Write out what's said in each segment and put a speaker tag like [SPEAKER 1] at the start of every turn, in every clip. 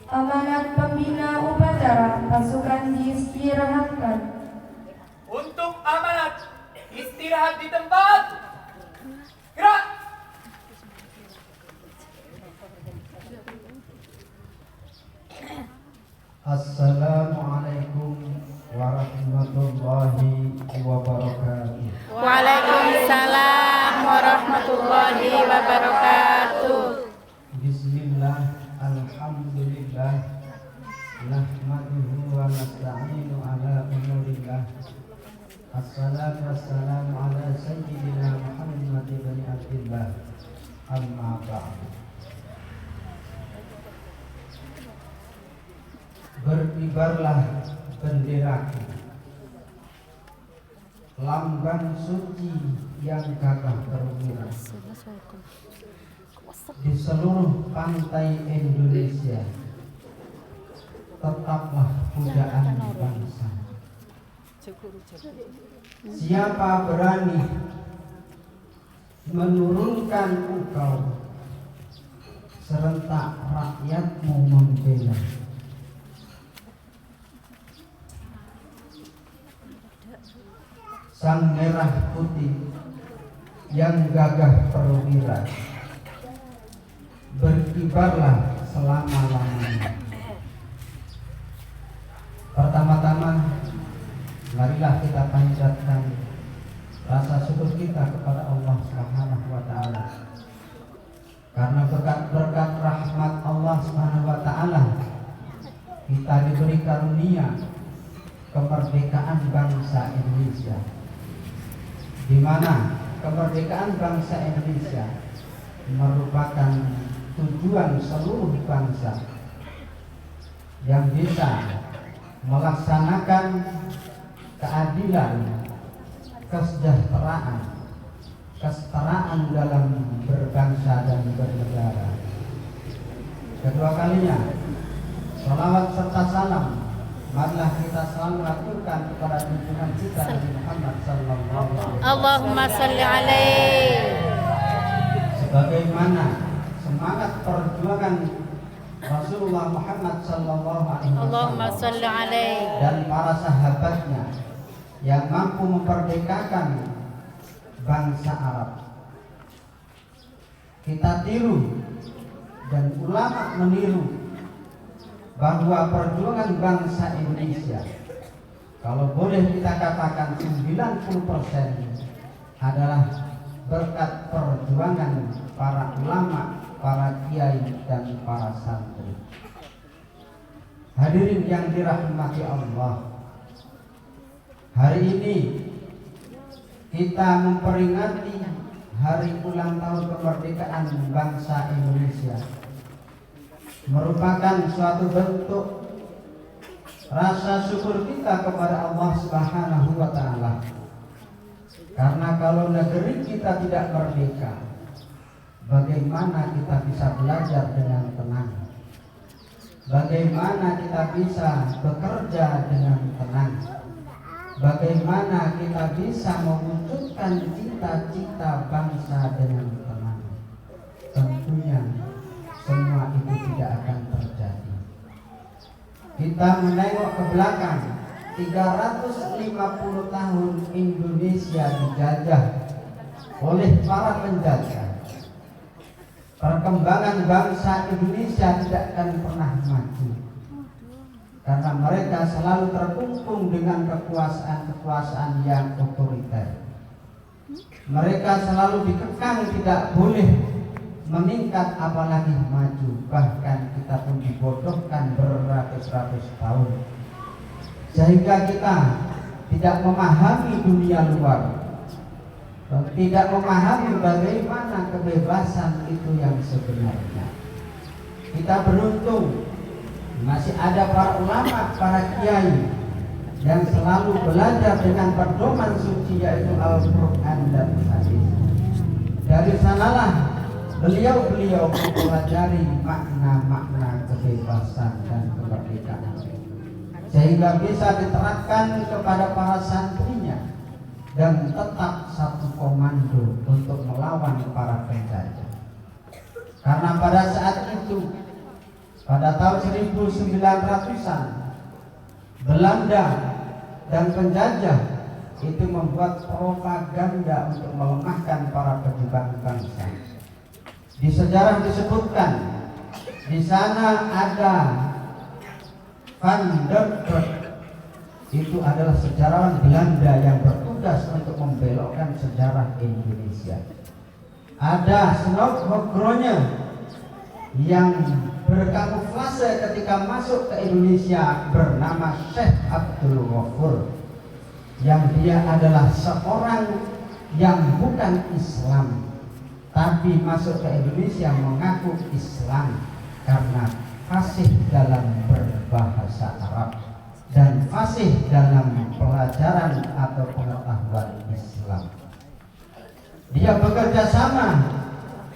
[SPEAKER 1] Amanat pembina upacara pasukan diistirahatkan.
[SPEAKER 2] Untuk amanat istirahat di tempat. Gerak.
[SPEAKER 3] Assalamualaikum warahmatullahi wabarakatuh.
[SPEAKER 4] Waalaikumsalam warahmatullahi wabarakatuh.
[SPEAKER 3] Bismillah, alhamdulillah, nahmaduhu wa nasta'inu ala umurillah. Assalatu wassalamu ala sayyidina Muhammad ibn Abdillah. Amma ba'du. Berkibarlah benderaku, lambang suci yang gagah perwira di seluruh pantai Indonesia. Tetaplah pujaan bangsa. Siapa berani menurunkan engkau, serentak rakyatmu membela. Sang merah putih yang gagah perwira, berkibarlah selama-lamanya. Pertama-tama, marilah kita panjatkan rasa syukur kita kepada Allah Subhanahu wa taala. Karena berkat-berkat rahmat Allah Subhanahu wa taala, kita diberi karunia kemerdekaan bangsa Indonesia, di mana kemerdekaan bangsa Indonesia merupakan tujuan seluruh bangsa yang bisa melaksanakan keadilan, kesejahteraan, kesetaraan dalam berbangsa dan bernegara. Kedua kalinya, salawat serta salam marilah kita selalu lakukan kepada junjungan kita Nabi Muhammad sallallahu alaihi wasallam.
[SPEAKER 4] Allahumma salli alaihi.
[SPEAKER 3] Sebagaimana semangat perjuangan Rasulullah Muhammad sallallahu alaihi
[SPEAKER 4] Allahumma
[SPEAKER 3] wasallam
[SPEAKER 4] salli alaihi.
[SPEAKER 3] dan para sahabatnya yang mampu memerdekakan bangsa Arab. Kita tiru dan ulama meniru bahwa perjuangan bangsa Indonesia, kalau boleh kita katakan 90% adalah berkat perjuangan para ulama, para kiai dan para santri. Hadirin yang dirahmati Allah, hari ini kita memperingati hari ulang tahun kemerdekaan bangsa Indonesia, merupakan suatu bentuk rasa syukur kita kepada Allah Subhanahu wa taala. Karena kalau negeri kita tidak merdeka, bagaimana kita bisa belajar dengan tenang? Bagaimana kita bisa bekerja dengan tenang? Bagaimana kita bisa mewujudkan cita-cita bangsa dengan tenang? Tentunya semua itu tidak akan terjadi. Kita menengok ke belakang, 350 tahun Indonesia dijajah oleh para penjajah. Perkembangan bangsa Indonesia tidak akan pernah maju, karena mereka selalu terkungkung dengan kekuasaan-kekuasaan yang otoriter. Mereka selalu dikekang, tidak boleh meningkat apalagi maju. Bahkan kita pun dibodohkan beratus-ratus tahun, sehingga kita tidak memahami dunia luar, tidak memahami bagaimana kebebasan itu yang sebenarnya. Kita beruntung masih ada para ulama, para kiai yang selalu belajar dengan pedoman suci, yaitu Al-Quran dan Hadis. Dari sanalah beliau-beliau mempelajari makna-makna kebebasan dan kemerdekaan, sehingga bisa diterapkan kepada para santrinya dan tetap satu komando untuk melawan para penjajah. Karena pada saat itu pada tahun 1900-an Belanda dan penjajah itu membuat propaganda untuk melemahkan para pejuang bangsa. Di sejarah disebutkan di sana ada Van der Burg, itu adalah sejarawan Belanda yang bertugas untuk membelokkan sejarah Indonesia. Ada Snowgrogne yang berkamuflase ketika masuk ke Indonesia bernama Syekh Abdul Ghafur, yang dia adalah seorang yang bukan Islam tapi masuk ke Indonesia mengaku Islam karena fasih dalam berbahasa Arab dan fasih dalam pelajaran atau pengetahuan Islam. Dia bekerja sama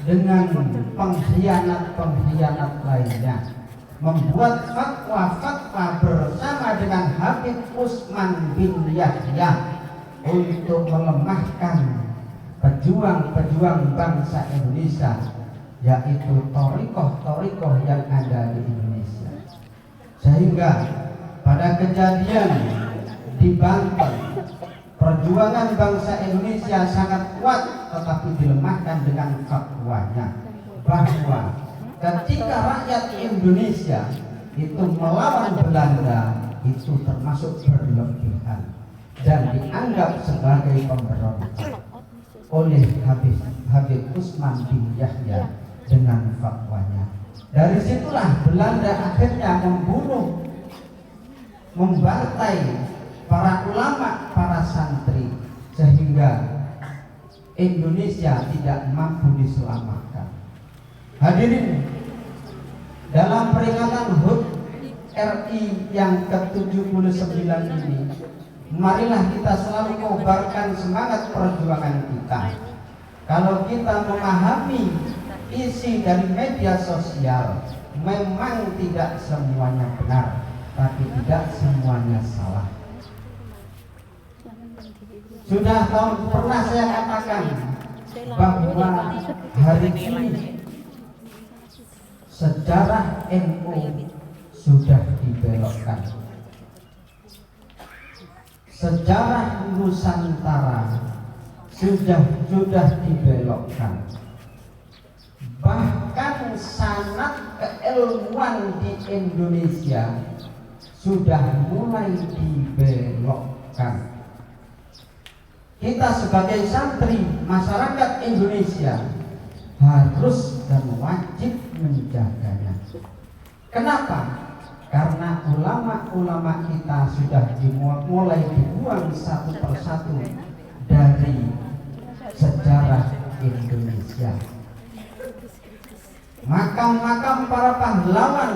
[SPEAKER 3] dengan pengkhianat-pengkhianat lainnya, membuat fatwa-fatwa bersama dengan Habib Utsman bin Yahya untuk melemahkan pejuang-pejuang bangsa Indonesia, yaitu thariqah-thariqah yang ada di Indonesia. Sehingga pada kejadian di Banten, perjuangan bangsa Indonesia sangat kuat, tetapi dilemahkan dengan fatwanya bahwa ketika rakyat Indonesia itu melawan Belanda itu termasuk berlebihan dan dianggap sebagai pemberontak oleh Habib Utsman bin Yahya dengan fatwanya. Dari situlah Belanda akhirnya membantai para ulama, para santri, sehingga Indonesia tidak mampu diselamatkan. Hadirin, dalam peringatan HUT RI yang ke-79 ini, marilah kita selalu kobarkan semangat perjuangan kita. Kalau kita memahami isi dari media sosial, memang tidak semuanya benar, tapi tidak semuanya salah. Sudah pernah saya katakan bahwa hari ini sejarah NU sudah dibelokkan. Sejarah Nusantara sudah dibelokkan. Bahkan sanad keilmuan di Indonesia sudah mulai dibelokkan. Kita sebagai santri masyarakat Indonesia harus dan wajib menjaganya. Kenapa? Karena ulama-ulama kita sudah mulai dibuang satu persatu dari sejarah Indonesia. Makam-makam para pahlawan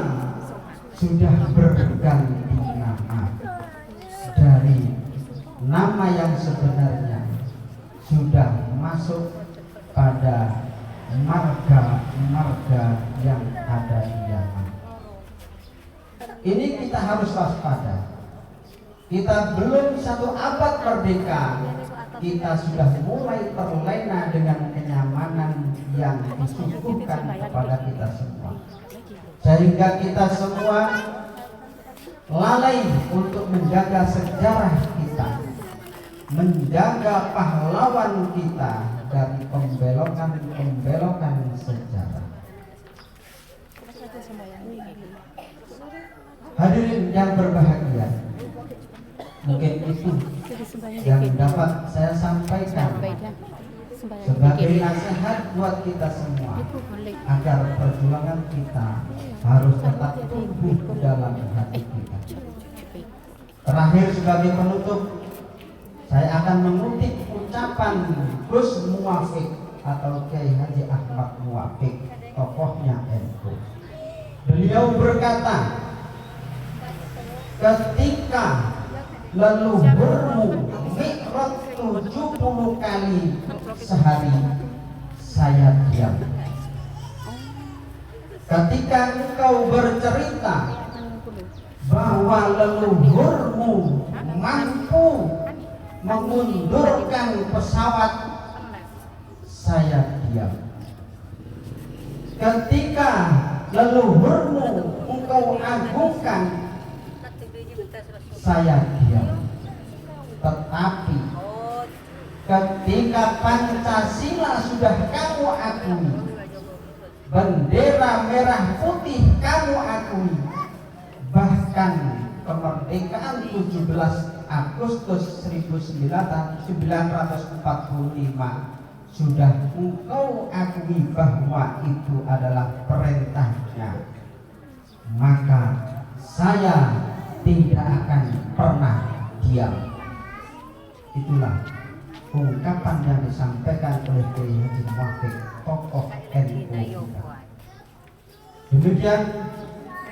[SPEAKER 3] sudah berganti nama, dari nama yang sebenarnya sudah masuk pada marga-marga yang ada di zaman. Ini kita harus waspada. Kita belum 1 abad merdeka, kita sudah mulai terlena dengan kenyamanan yang disuguhkan kepada kita semua, sehingga kita semua lalai untuk menjaga sejarah kita, menjaga pahlawan kita dari pembelokan-pembelokan sejarah. Hadirin yang berbahagia, mungkin itu yang dapat saya sampaikan sebagai nasihat buat kita semua, agar perjuangan kita harus tetap tumbuh dalam hati kita. Terakhir, sebagai penutup, saya akan mengutip ucapan Gus Muwafiq atau Kiai Haji Ahmad Muwafiq, tokohnya NU. Beliau berkata, ketika leluhurmu mi'raj 70 kali sehari, saya diam. Ketika engkau bercerita bahwa leluhurmu mampu mengundurkan pesawat, saya diam. Ketika leluhurmu saya diam. Tetapi ketika Pancasila sudah kamu akui, bendera merah putih kamu akui, bahkan kemerdekaan 17 Agustus 1945 sudah engkau akui bahwa itu adalah perintahnya, maka saya tidak akan pernah diam. Itulah ungkapan yang disampaikan oleh Kiai Haji Muwafiq, tokoh NU. Demikian,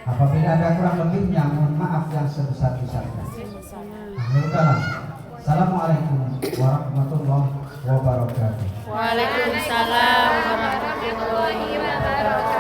[SPEAKER 3] apabila ada kurang lebihnya mohon maaf yang sebesar-besarnya. Akhirul kalam. Assalamualaikum warahmatullahi wabarakatuh.
[SPEAKER 4] Waalaikumsalam warahmatullahi wabarakatuh.